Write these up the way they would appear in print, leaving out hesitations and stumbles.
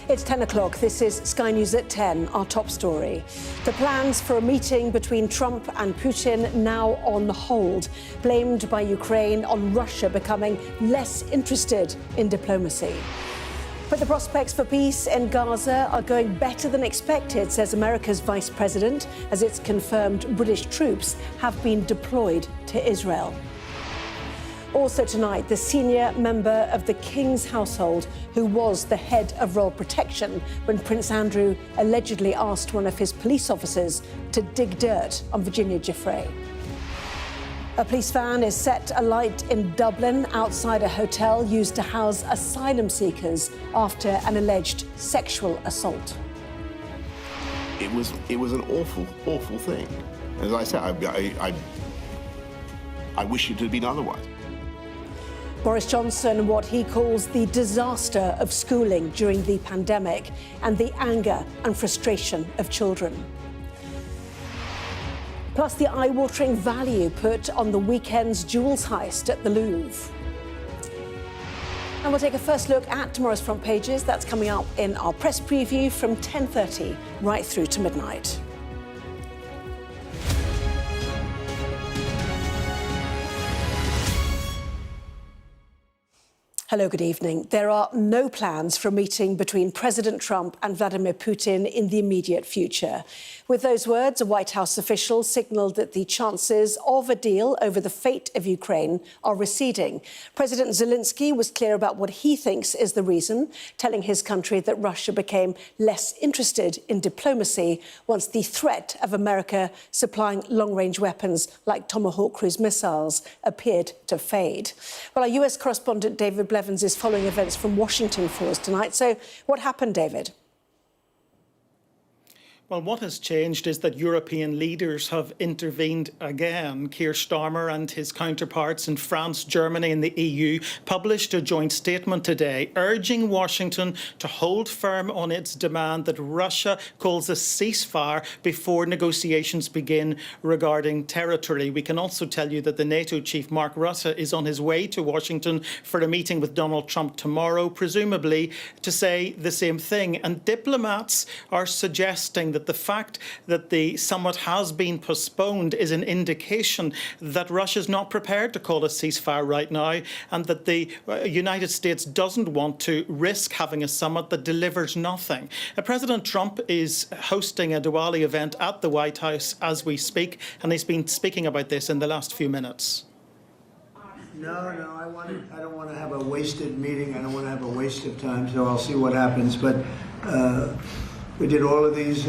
It's 10 o'clock. This is Sky News at 10, our top story. The plans for a meeting between Trump and Putin now on hold, blamed by Ukraine on Russia becoming less interested in diplomacy. But the prospects for peace in Gaza are going better than expected, says America's Vice President, as it's confirmed British troops have been deployed to Israel. Also tonight, the senior member of the King's household who was the head of royal protection when Prince Andrew allegedly asked one of his police officers to dig dirt on Virginia Giuffre. A police van is set alight in Dublin outside a hotel used to house asylum seekers after an alleged sexual assault. It was an awful thing. As I said, I wish it had been otherwise. Boris Johnson, what he calls the disaster of schooling during the pandemic and the anger and frustration of children. Plus the eye-watering value put on the weekend's jewels heist at the Louvre. And we'll take a first look at tomorrow's front pages. That's coming up in our press preview from 10:30 right through to midnight. Hello, good evening. There are no plans for a meeting between President Trump and Vladimir Putin in the immediate future. With those words, a White House official signalled that the chances of a deal over the fate of Ukraine are receding. President Zelensky was clear about what he thinks is the reason, telling his country that Russia became less interested in diplomacy once the threat of America supplying long-range weapons like Tomahawk cruise missiles appeared to fade. Well, our US correspondent David Blevins is following events from Washington for us tonight. So what happened, David? Well, what has changed is that European leaders have intervened again. Keir Starmer and his counterparts in France, Germany and the EU published a joint statement today urging Washington to hold firm on its demand that Russia calls a ceasefire before negotiations begin regarding territory. We can also tell you that the NATO chief, Mark Rutte, is on his way to Washington for a meeting with Donald Trump tomorrow, presumably to say the same thing. And diplomats are suggesting that the fact that the summit has been postponed is an indication that Russia is not prepared to call a ceasefire right now, and that the United States doesn't want to risk having a summit that delivers nothing. President Trump is hosting a Diwali event at the White House as we speak, and he's been speaking about this in the last few minutes. No, I don't want to have a wasted meeting. I don't want to have a waste of time, so I'll see what happens. But we did all of these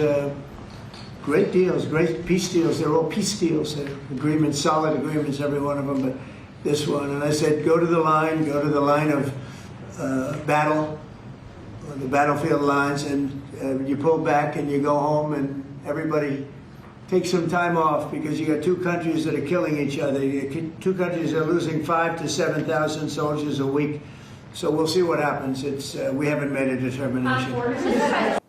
great deals, great peace deals. They're all peace deals, agreements, solid agreements, every one of them. But this one, and I said, go to the line of battle, the battlefield lines, and you pull back and you go home, and everybody take some time off, because you got two countries that are killing each other. You got two countries that are losing 5,000 to 7,000 soldiers a week. So we'll see what happens. We haven't made a determination.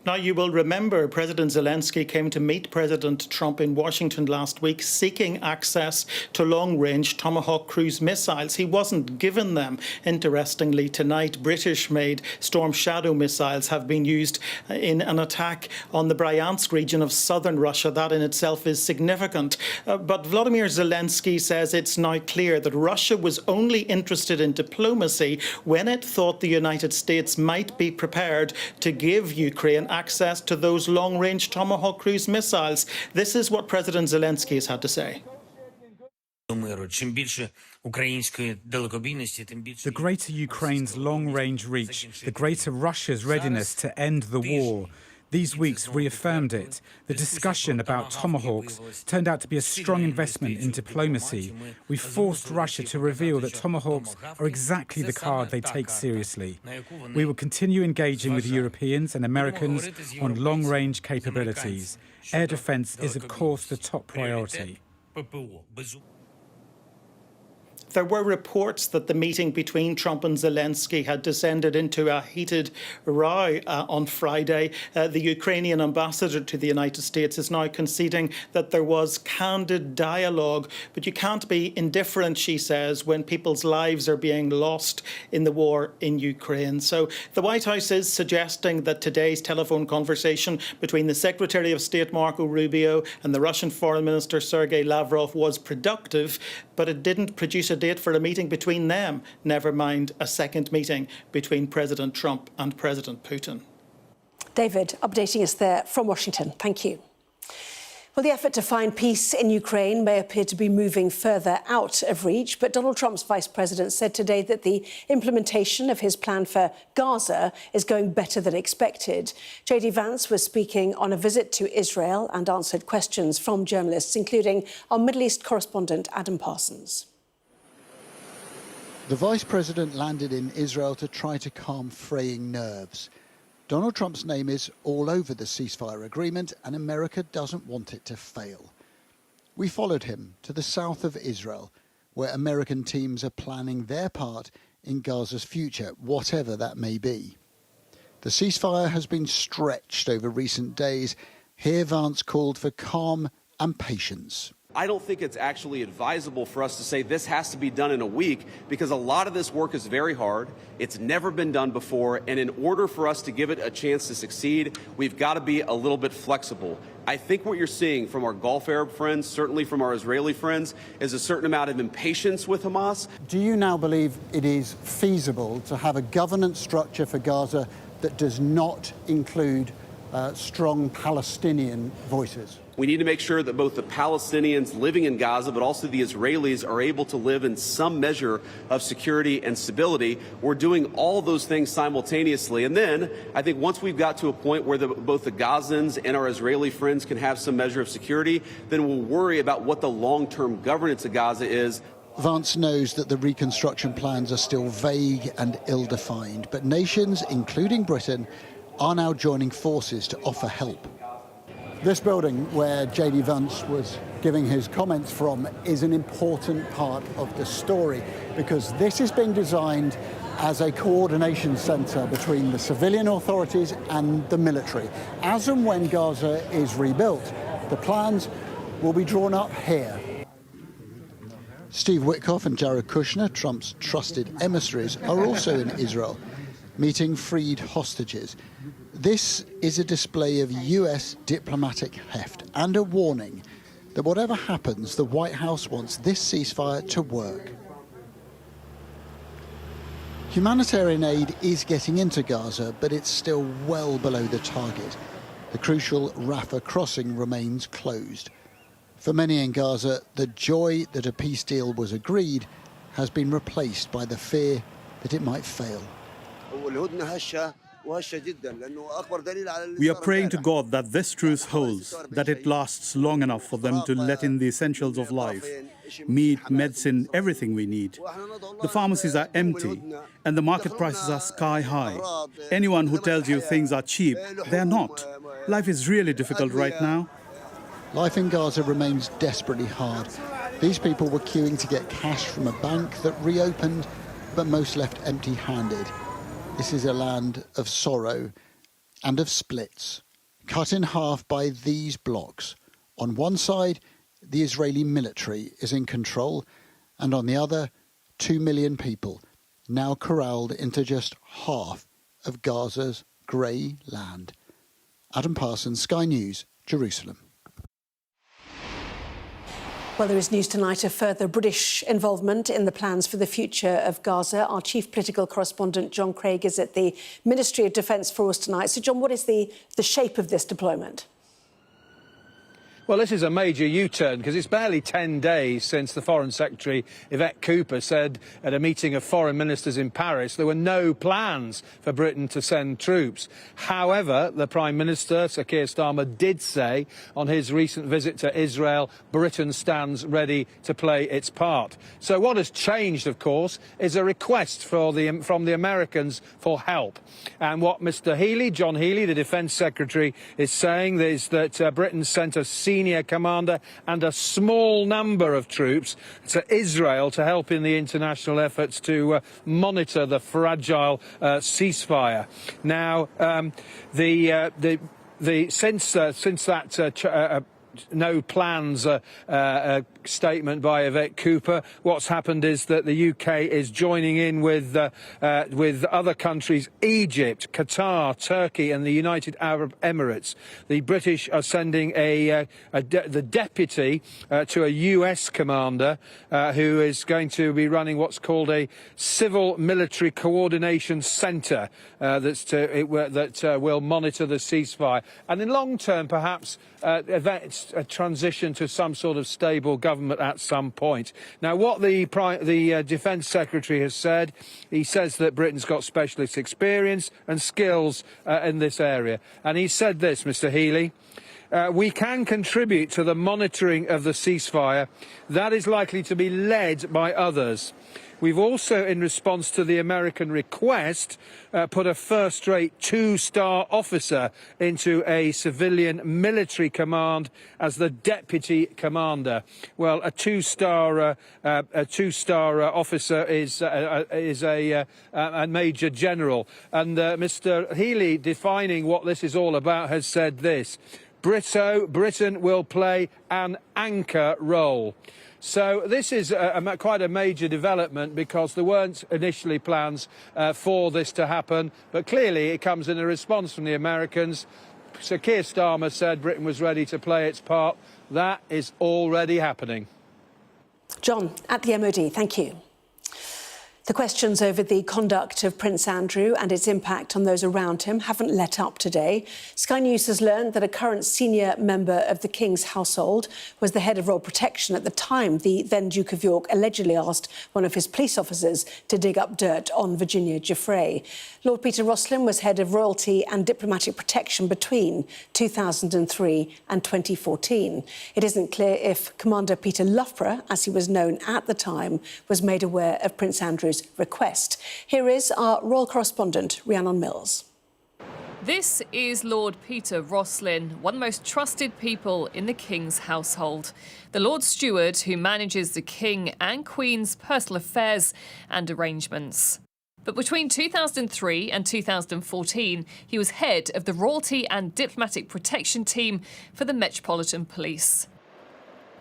Now, you will remember President Zelensky came to meet President Trump in Washington last week seeking access to long-range Tomahawk cruise missiles. He wasn't given them. Interestingly, tonight, British-made Storm Shadow missiles have been used in an attack on the Bryansk region of southern Russia. That in itself is significant. But Volodymyr Zelensky says it's now clear that Russia was only interested in diplomacy when it thought the United States might be prepared to give Ukraine access to those long-range Tomahawk cruise missiles. This is what President Zelensky has had to say. The greater Ukraine's long-range reach, the greater Russia's readiness to end the war. These weeks reaffirmed it. The discussion about Tomahawks turned out to be a strong investment in diplomacy. We forced Russia to reveal that Tomahawks are exactly the card they take seriously. We will continue engaging with Europeans and Americans on long-range capabilities. Air defence is, of course, the top priority. There were reports that the meeting between Trump and Zelensky had descended into a heated row on Friday. The Ukrainian ambassador to the United States is now conceding that there was candid dialogue, but you can't be indifferent, she says, when people's lives are being lost in the war in Ukraine. So the White House is suggesting that today's telephone conversation between the Secretary of State Marco Rubio and the Russian Foreign Minister Sergei Lavrov was productive, but it didn't produce a date for a meeting between them, never mind a second meeting between President Trump and President Putin. David, updating us there from Washington. Thank you. Well, the effort to find peace in Ukraine may appear to be moving further out of reach, but Donald Trump's vice president said today that the implementation of his plan for Gaza is going better than expected. JD Vance was speaking on a visit to Israel and answered questions from journalists, including our Middle East correspondent Adam Parsons. The vice president landed in Israel to try to calm fraying nerves. Donald Trump's name is all over the ceasefire agreement, and America doesn't want it to fail. We followed him to the south of Israel, where American teams are planning their part in Gaza's future, whatever that may be. The ceasefire has been stretched over recent days. Here Vance called for calm and patience. I don't think it's actually advisable for us to say this has to be done in a week, because a lot of this work is very hard. It's never been done before. And in order for us to give it a chance to succeed, we've got to be a little bit flexible. I think what you're seeing from our Gulf Arab friends, certainly from our Israeli friends, is a certain amount of impatience with Hamas. Do you now believe it is feasible to have a governance structure for Gaza that does not include strong Palestinian voices? We need to make sure that both the Palestinians living in Gaza, but also the Israelis, are able to live in some measure of security and stability. We're doing all those things simultaneously. And then I think once we've got to a point where both the Gazans and our Israeli friends can have some measure of security, then we'll worry about what the long-term governance of Gaza is. Vance knows that the reconstruction plans are still vague and ill-defined, but nations, including Britain, are now joining forces to offer help. This building where JD Vance was giving his comments from is an important part of the story, because this is being designed as a coordination centre between the civilian authorities and the military. As and when Gaza is rebuilt, the plans will be drawn up here. Steve Witkoff and Jared Kushner, Trump's trusted emissaries, are also in Israel, meeting freed hostages. This is a display of US diplomatic heft and a warning that whatever happens, the White House wants this ceasefire to work. Humanitarian aid is getting into Gaza, but it's still well below the target. The crucial Rafah crossing remains closed. For many in Gaza, the joy that a peace deal was agreed has been replaced by the fear that it might fail. We are praying to God that this truce holds, that it lasts long enough for them to let in the essentials of life, meat, medicine, everything we need. The pharmacies are empty and the market prices are sky high. Anyone who tells you things are cheap, they're not. Life is really difficult right now. Life in Gaza remains desperately hard. These people were queuing to get cash from a bank that reopened, but most left empty-handed. This is a land of sorrow and of splits, cut in half by these blocks. On one side, the Israeli military is in control, and on the other, 2 million people, now corralled into just half of Gaza's grey land. Adam Parsons, Sky News, Jerusalem. Well, there is news tonight of further British involvement in the plans for the future of Gaza. Our chief political correspondent, John Craig, is at the Ministry of Defence for us tonight. So, John, what is the shape of this deployment? Well, this is a major U-turn because it's barely 10 days since the Foreign Secretary, Yvette Cooper, said at a meeting of foreign ministers in Paris there were no plans for Britain to send troops. However, the Prime Minister, Sir Keir Starmer, did say on his recent visit to Israel, Britain stands ready to play its part. So what has changed, of course, is a request from the Americans for help. And what Mr. Healey, John Healey, the Defence Secretary, is saying is that Britain sent a senior senior commander and a small number of troops to Israel to help in the international efforts to monitor the fragile ceasefire. Now, since that no plans statement by Yvette Cooper, what's happened is that the UK is joining in with other countries, Egypt, Qatar, Turkey and the United Arab Emirates. The British are sending the deputy to a US commander who is going to be running what's called a civil military coordination centre that will monitor the ceasefire. And in long term, perhaps, a transition to some sort of stable government at some point. Now, what the Defence Secretary has said, he says that Britain's got specialist experience and skills in this area. And he said this, Mr Healy, we can contribute to the monitoring of the ceasefire. That is likely to be led by others. We've also, in response to the American request, put a first-rate two-star officer into a civilian military command as the deputy commander. Well, a two-star officer is a major general. And Mr Healy, defining what this is all about, has said this: Britain will play an anchor role. So this is quite a major development, because there weren't initially plans for this to happen, but clearly it comes in a response from the Americans. Sir Keir Starmer said Britain was ready to play its part. That is already happening. John, at the MOD, thank you. The questions over the conduct of Prince Andrew and its impact on those around him haven't let up today. Sky News has learned that a current senior member of the King's household was the head of royal protection at the time the then Duke of York allegedly asked one of his police officers to dig up dirt on Virginia Giuffre. Lord Peter Roslin was head of royalty and diplomatic protection between 2003 and 2014. It isn't clear if Commander Peter Loughborough, as he was known at the time, was made aware of Prince Andrew's request. Here is our royal correspondent, Rhiannon Mills. This is Lord Peter Roslin, one of the most trusted people in the King's household. The Lord Steward who manages the King and Queen's personal affairs and arrangements. But between 2003 and 2014, he was head of the Royalty and Diplomatic Protection Team for the Metropolitan Police.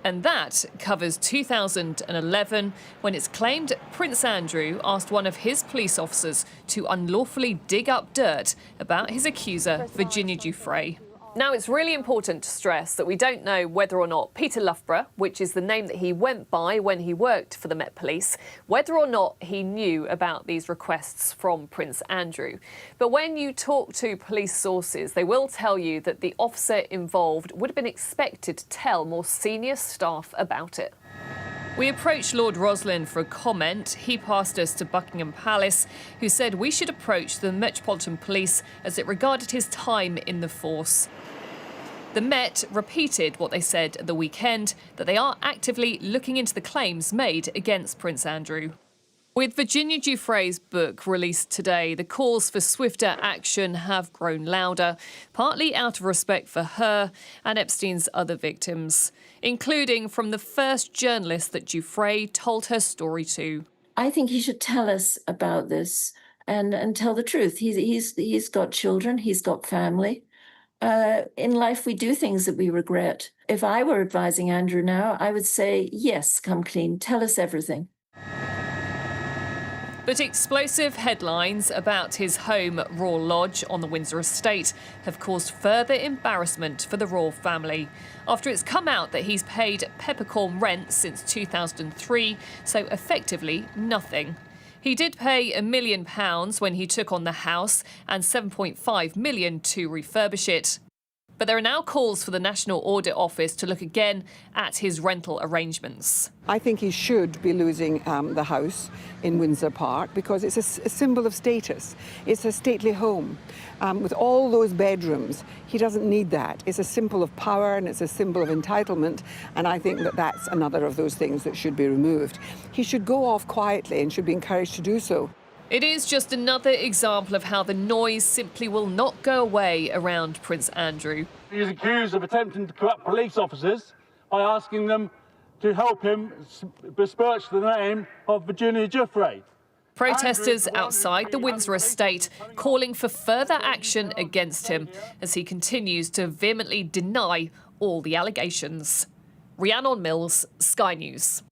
And that covers 2011, when it's claimed Prince Andrew asked one of his police officers to unlawfully dig up dirt about his accuser, Virginia Giuffre. Now, it's really important to stress that we don't know whether or not Peter Loughborough, which is the name that he went by when he worked for the Met Police, whether or not he knew about these requests from Prince Andrew. But when you talk to police sources, they will tell you that the officer involved would have been expected to tell more senior staff about it. We approached Lord Roslin for a comment. He passed us to Buckingham Palace, who said we should approach the Metropolitan Police as it regarded his time in the force. The Met repeated what they said at the weekend, that they are actively looking into the claims made against Prince Andrew. With Virginia Giuffre's book released today, the calls for swifter action have grown louder, partly out of respect for her and Epstein's other victims, including from the first journalist that Giuffre told her story to. I think he should tell us about this and tell the truth. He's got children, he's got family. In life, we do things that we regret. If I were advising Andrew now, I would say, yes, come clean, tell us everything. But explosive headlines about his home, Royal Lodge, on the Windsor estate have caused further embarrassment for the royal family after it's come out that he's paid peppercorn rent since 2003, so effectively nothing. He did pay £1 million when he took on the house and £7.5 million to refurbish it. But there are now calls for the National Audit Office to look again at his rental arrangements. I think he should be losing the house in Windsor Park because it's a symbol of status. It's a stately home with all those bedrooms. He doesn't need that. It's a symbol of power and it's a symbol of entitlement, and I think that that's another of those things that should be removed. He should go off quietly and should be encouraged to do so. It is just another example of how the noise simply will not go away around Prince Andrew. He is accused of attempting to corrupt police officers by asking them to help him besmirch the name of Virginia Giuffre. Protesters outside the Windsor estate calling for further action against him as he continues to vehemently deny all the allegations. Rhiannon Mills, Sky News.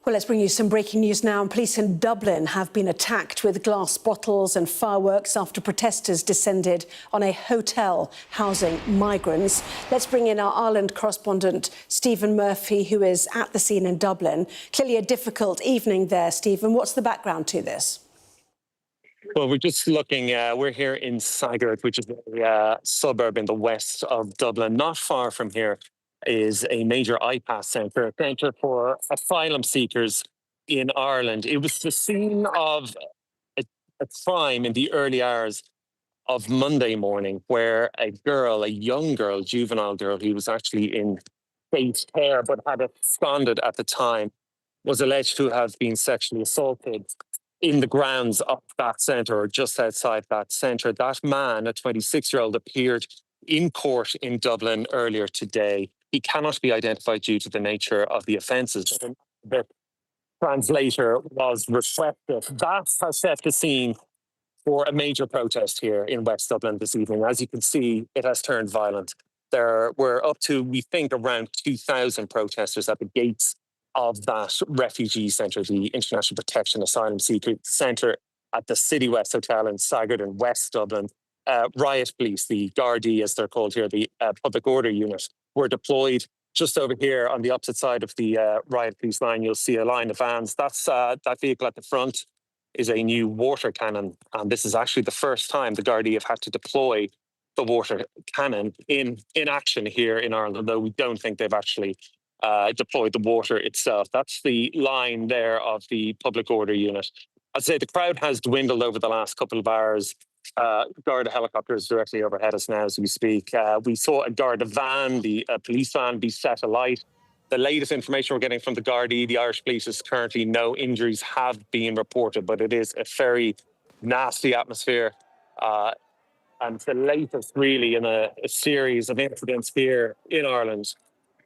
Well, let's bring you some breaking news now. Police in Dublin have been attacked with glass bottles and fireworks after protesters descended on a hotel housing migrants. Let's bring in our Ireland correspondent, Stephen Murphy, who is at the scene in Dublin. Clearly a difficult evening there, Stephen. What's the background to this? Well, we're just looking, we're here in Sagart, which is a suburb in the west of Dublin. Not far from here is a major IPAS centre, a centre for asylum seekers in Ireland. It was the scene of a crime in the early hours of Monday morning where a young girl, juvenile girl, who was actually in state care but had absconded at the time, was alleged to have been sexually assaulted in the grounds of that centre or just outside that centre. That man, a 26-year-old, appeared in court in Dublin earlier today. He cannot be identified due to the nature of the offences. The translator was requested. That has set the scene for a major protest here in West Dublin this evening. As you can see, it has turned violent. There were up to, we think, around 2,000 protesters at the gates of that refugee centre, the International Protection Asylum Seeker Centre at the City West Hotel in Sagart in West Dublin. Riot police, the Gardaí as they're called here, the public order unit, were deployed just over here on the opposite side of the riot police line. You'll see a line of vans. That's that vehicle at the front is a new water cannon. And this is actually the first time the Gardaí have had to deploy the water cannon in action here in Ireland, though we don't think they've actually deployed the water itself. That's the line there of the public order unit. I'd say the crowd has dwindled over the last couple of hours. Garda helicopters directly overhead us now as we speak. We saw a Garda van, the police van, be set alight. The latest information we're getting from the Gardaí, the Irish police, is currently no injuries have been reported, but it is a very nasty atmosphere. And the latest really in a series of incidents here in Ireland,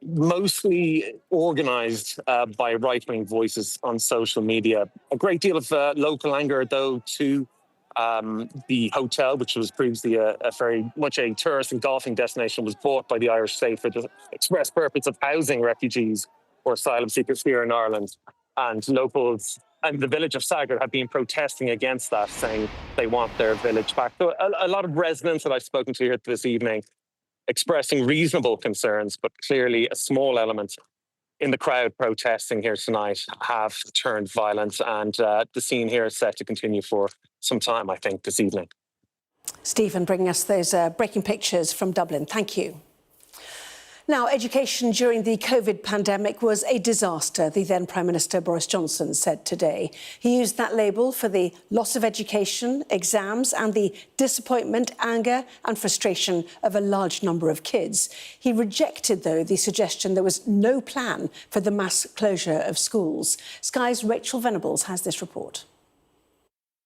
mostly organised by right-wing voices on social media. A great deal of local anger, though, to the hotel, which was previously a very much a tourist and golfing destination, was bought by the Irish state for the express purpose of housing refugees or asylum seekers here in Ireland. And locals and the village of Sagart have been protesting against that, saying they want their village back. So a lot of residents that I've spoken to here this evening expressing reasonable concerns, but clearly a small element in the crowd protesting here tonight have turned violent, and the scene here is set to continue for some time, I think, this evening. Stephen, bringing us those breaking pictures from Dublin. Thank you. Now, education during the COVID pandemic was a disaster, the then Prime Minister Boris Johnson said today. He used that label for the loss of education, exams and the disappointment, anger and frustration of a large number of kids. He rejected, though, the suggestion there was no plan for the mass closure of schools. Sky's Rachel Venables has this report.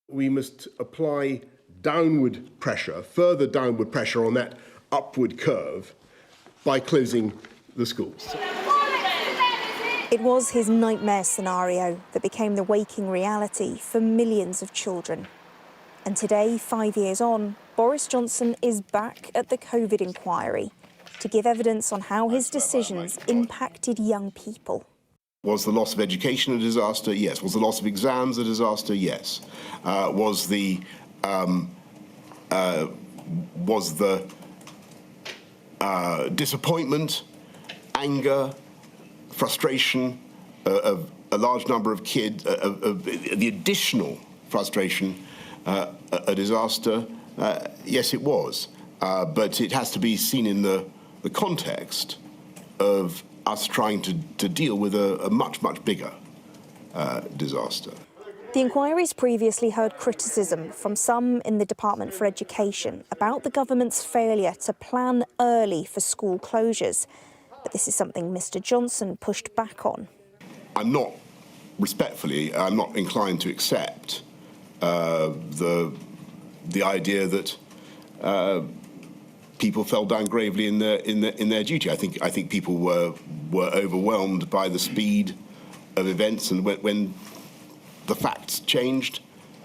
We must apply downward pressure, further downward pressure on that upward curve by closing the schools. It was his nightmare scenario that became the waking reality for millions of children. And today, 5 years on, Boris Johnson is back at the COVID inquiry to give evidence on how his decisions impacted young people. Was the loss of education a disaster? Yes. Was the loss of exams a disaster? Yes. Was the disappointment, anger, frustration of a large number of kids, of the additional frustration, a disaster? Yes, it was. But it has to be seen in the context of us trying to deal with a much, much bigger disaster. The inquiry's previously heard criticism from some in the Department for Education about the government's failure to plan early for school closures. But this is something Mr. Johnson pushed back on. I'm not respectfully, I'm not inclined to accept the idea that people fell down gravely in their duty. I think people were overwhelmed by the speed of events, and when the facts changed,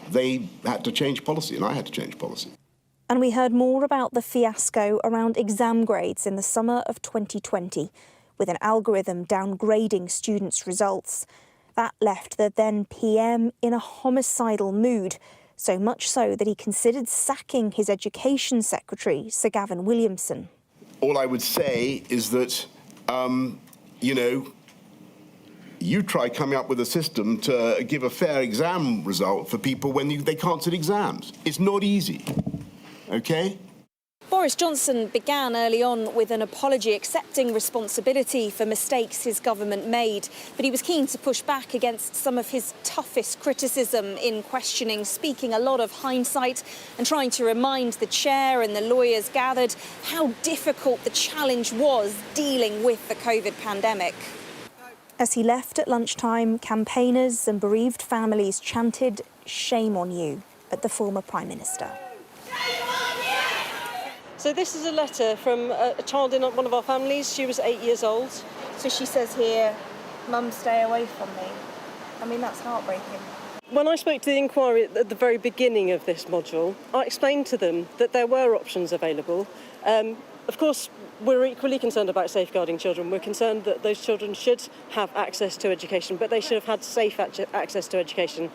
they had to change policy, and I had to change policy. And we heard more about the fiasco around exam grades in the summer of 2020, with an algorithm downgrading students' results. That left the then PM in a homicidal mood, so much so that he considered sacking his Education Secretary, Sir Gavin Williamson. All I would say is that, you try coming up with a system to give a fair exam result for people when they can't sit exams. It's not easy, OK? Boris Johnson began early on with an apology accepting responsibility for mistakes his government made, but he was keen to push back against some of his toughest criticism in questioning, speaking a lot of hindsight and trying to remind the chair and the lawyers gathered how difficult the challenge was dealing with the COVID pandemic. As he left at lunchtime, campaigners and bereaved families chanted, "Shame on you," at the former Prime Minister. So this is a letter from a child in one of our families. She was 8 years old. So she says here, "Mum, stay away from me." I mean, that's heartbreaking. When I spoke to the inquiry at the very beginning of this module, I explained to them that there were options available. Of course, we're equally concerned about safeguarding children. We're concerned that those children should have access to education, but they should have had safe access to education.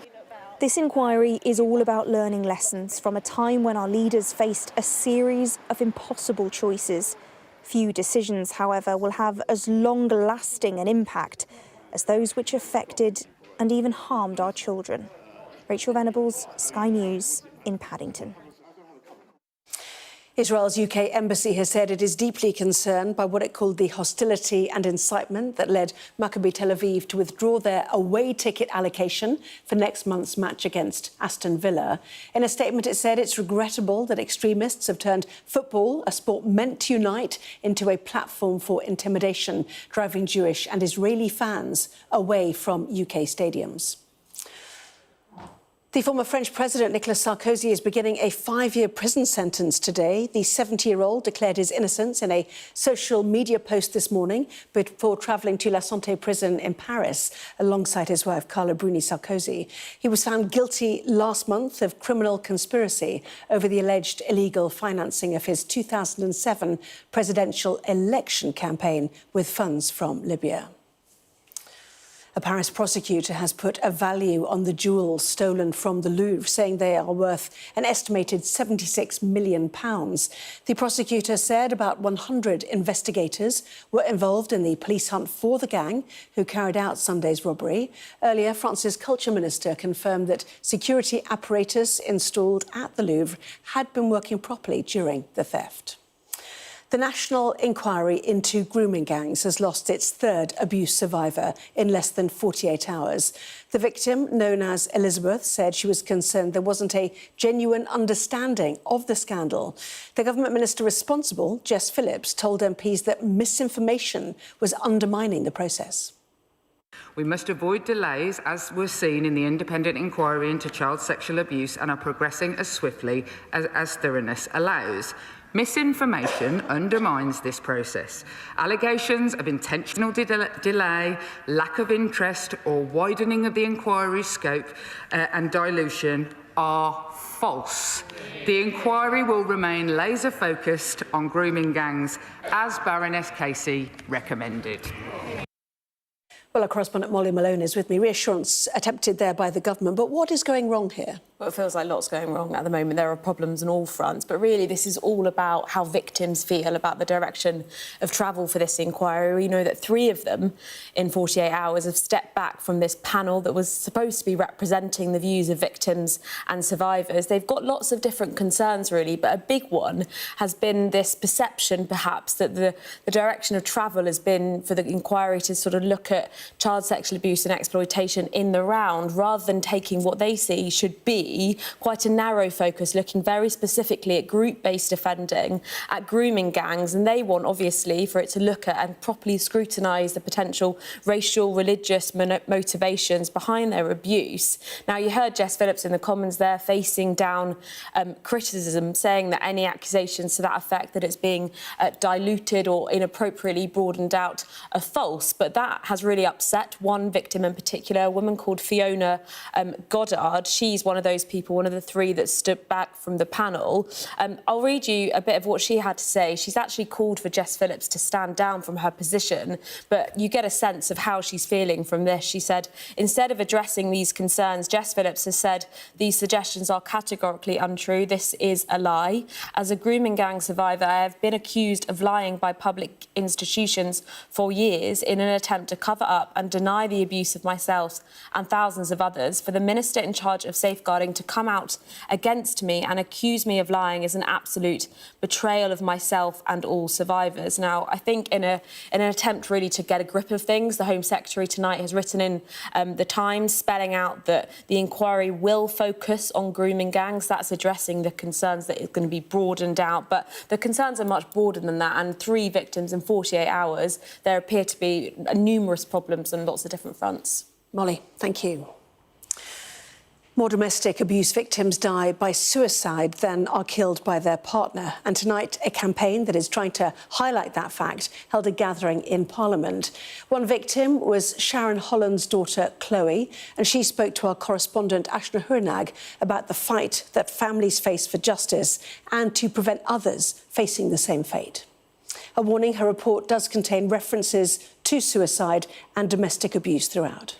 This inquiry is all about learning lessons from a time when our leaders faced a series of impossible choices. Few decisions, however, will have as long-lasting an impact as those which affected and even harmed our children. Rachel Venables, Sky News in Paddington. Israel's UK embassy has said it is deeply concerned by what it called the hostility and incitement that led Maccabi Tel Aviv to withdraw their away ticket allocation for next month's match against Aston Villa. In a statement, it said it's regrettable that extremists have turned football, a sport meant to unite, into a platform for intimidation, driving Jewish and Israeli fans away from UK stadiums. The former French President Nicolas Sarkozy is beginning a 5-year prison sentence today. The 70-year-old declared his innocence in a social media post this morning before travelling to La Santé prison in Paris alongside his wife, Carla Bruni Sarkozy. He was found guilty last month of criminal conspiracy over the alleged illegal financing of his 2007 presidential election campaign with funds from Libya. A Paris prosecutor has put a value on the jewels stolen from the Louvre, saying they are worth an estimated £76 million. The prosecutor said about 100 investigators were involved in the police hunt for the gang who carried out Sunday's robbery. Earlier, France's culture minister confirmed that security apparatus installed at the Louvre had been working properly during the theft. The national inquiry into grooming gangs has lost its third abuse survivor in less than 48 hours. The victim, known as Elizabeth, said she was concerned there wasn't a genuine understanding of the scandal. The government minister responsible, Jess Phillips, told MPs that misinformation was undermining the process. We must avoid delays, as was seen in the independent inquiry into child sexual abuse, and are progressing as swiftly as thoroughness allows. Misinformation undermines this process. Allegations of intentional delay, lack of interest or widening of the inquiry's scope and dilution are false. The inquiry will remain laser-focused on grooming gangs, as Baroness Casey recommended. Well, our correspondent Molly Malone is with me. Reassurance attempted there by the government, but what is going wrong here? Well, it feels like lots going wrong at the moment. There are problems on all fronts, but really this is all about how victims feel about the direction of travel for this inquiry. We know that 3 of them in 48 hours have stepped back from this panel that was supposed to be representing the views of victims and survivors. They've got lots of different concerns, really, but a big one has been this perception, perhaps, that the direction of travel has been for the inquiry to sort of look at child sexual abuse and exploitation in the round, rather than taking what they see should be see quite a narrow focus, looking very specifically at group-based offending, at grooming gangs, and they want, obviously, for it to look at and properly scrutinise the potential racial, religious motivations behind their abuse. Now, you heard Jess Phillips in the Commons there facing down criticism, saying that any accusations to that effect, that it's being diluted or inappropriately broadened out, are false. But that has really upset one victim in particular, a woman called Fiona Goddard. She's one of those people, one of the three that stood back from the panel. I'll read you a bit of what she had to say. She's actually called for Jess Phillips to stand down from her position, but you get a sense of how she's feeling from this. She said, instead of addressing these concerns, Jess Phillips has said these suggestions are categorically untrue. This is a lie. As a grooming gang survivor, I have been accused of lying by public institutions for years in an attempt to cover up and deny the abuse of myself and thousands of others. For the minister in charge of safeguarding to come out against me and accuse me of lying is an absolute betrayal of myself and all survivors. Now, I think in an attempt really to get a grip of things, the Home Secretary tonight has written in the Times, spelling out that the inquiry will focus on grooming gangs. That's addressing the concerns that it's going to be broadened out. But the concerns are much broader than that, and 3 victims in 48 hours. There appear to be numerous problems on lots of different fronts. Molly, thank you. More domestic abuse victims die by suicide than are killed by their partner. And tonight, a campaign that is trying to highlight that fact held a gathering in Parliament. One victim was Sharon Holland's daughter, Chloe, and she spoke to our correspondent, Ashna Hurnag, about the fight that families face for justice and to prevent others facing the same fate. A warning, her report does contain references to suicide and domestic abuse throughout.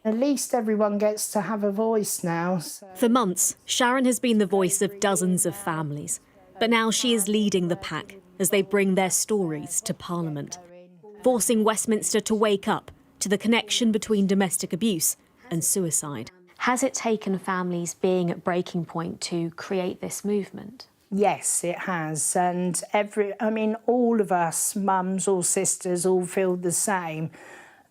At least everyone gets to have a voice now. For months, Sharon has been the voice of dozens of families. But now she is leading the pack as they bring their stories to Parliament, forcing Westminster to wake up to the connection between domestic abuse and suicide. Has it taken families being at breaking point to create this movement? Yes, it has. And all of us, mums or sisters, all feel the same,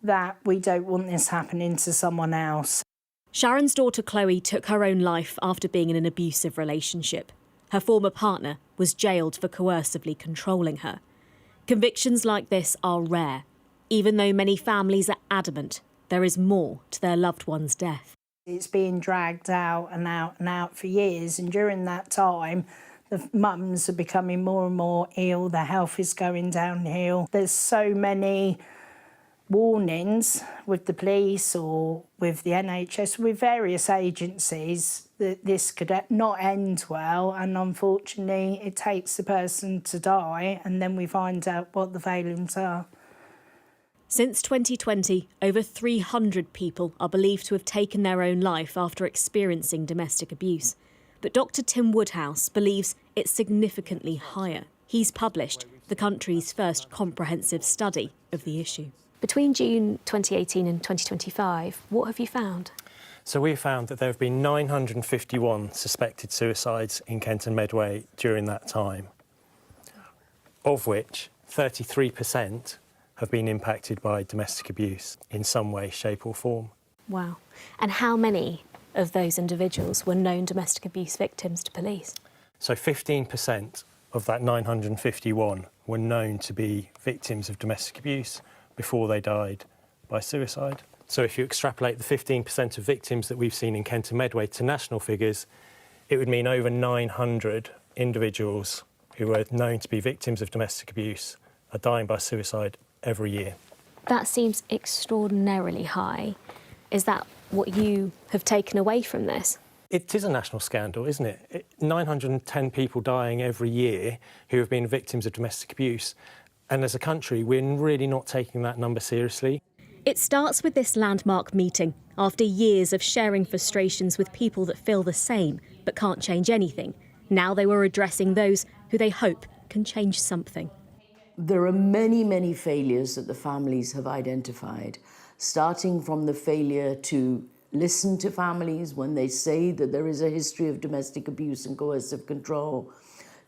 that we don't want this happening to someone else. Sharon's daughter Chloe took her own life after being in an abusive relationship. Her former partner was jailed for coercively controlling her. Convictions like this are rare, even though many families are adamant there is more to their loved one's death. It's been dragged out and out and out for years, and during that time, the mums are becoming more and more ill, their health is going downhill. There's so many warnings with the police or with the NHS, with various agencies, that this could not end well, and unfortunately it takes the person to die and then we find out what the failings are. Since 2020, over 300 people are believed to have taken their own life after experiencing domestic abuse. But Dr. Tim Woodhouse believes it's significantly higher. He's published the country's first comprehensive study of the issue. Between June 2018 and 2025, what have you found? So we found that there have been 951 suspected suicides in Kent and Medway during that time, of which 33% have been impacted by domestic abuse in some way, shape or form. Wow. And how many of those individuals were known domestic abuse victims to police? So 15% of that 951 were known to be victims of domestic abuse before they died by suicide. So if you extrapolate the 15% of victims that we've seen in Kent and Medway to national figures, it would mean over 900 individuals who are known to be victims of domestic abuse are dying by suicide every year. That seems extraordinarily high. Is that what you have taken away from this? It is a national scandal, isn't it? 910 people dying every year who have been victims of domestic abuse. And as a country, we're really not taking that number seriously. It starts with this landmark meeting, after years of sharing frustrations with people that feel the same but can't change anything. Now they were addressing those who they hope can change something. There are many, many failures that the families have identified, starting from the failure to listen to families when they say that there is a history of domestic abuse and coercive control,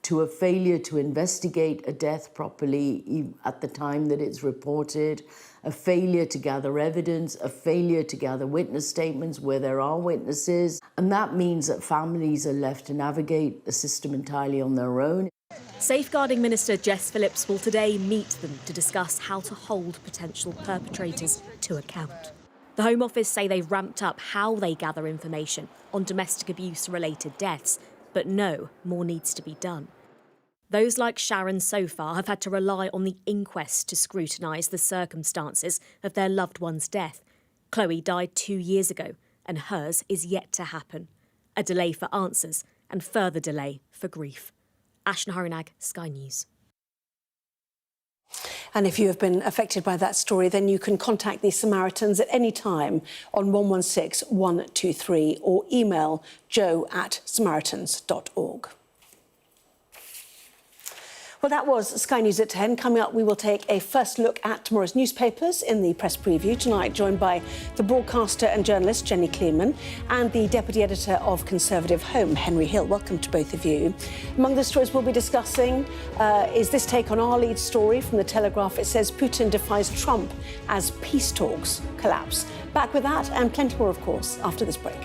to a failure to investigate a death properly at the time that it's reported, a failure to gather evidence, a failure to gather witness statements where there are witnesses. And that means that families are left to navigate the system entirely on their own. Safeguarding Minister Jess Phillips will today meet them to discuss how to hold potential perpetrators to account. The Home Office say they've ramped up how they gather information on domestic abuse-related deaths, but no, more needs to be done. Those like Sharon so far have had to rely on the inquest to scrutinise the circumstances of their loved one's death. Chloe died 2 years ago, and hers is yet to happen. A delay for answers and further delay for grief. Ashna Harinag, Sky News. And if you have been affected by that story, then you can contact the Samaritans at any time on 116 123 or email joe@samaritans.org. Well, that was Sky News at 10. Coming up, we will take a first look at tomorrow's newspapers in the press preview tonight, joined by the broadcaster and journalist Jenny Kleeman and the deputy editor of Conservative Home, Henry Hill. Welcome to both of you. Among the stories we'll be discussing is this take on our lead story from The Telegraph. It says Putin defies Trump as peace talks collapse. Back with that and plenty more, of course, after this break.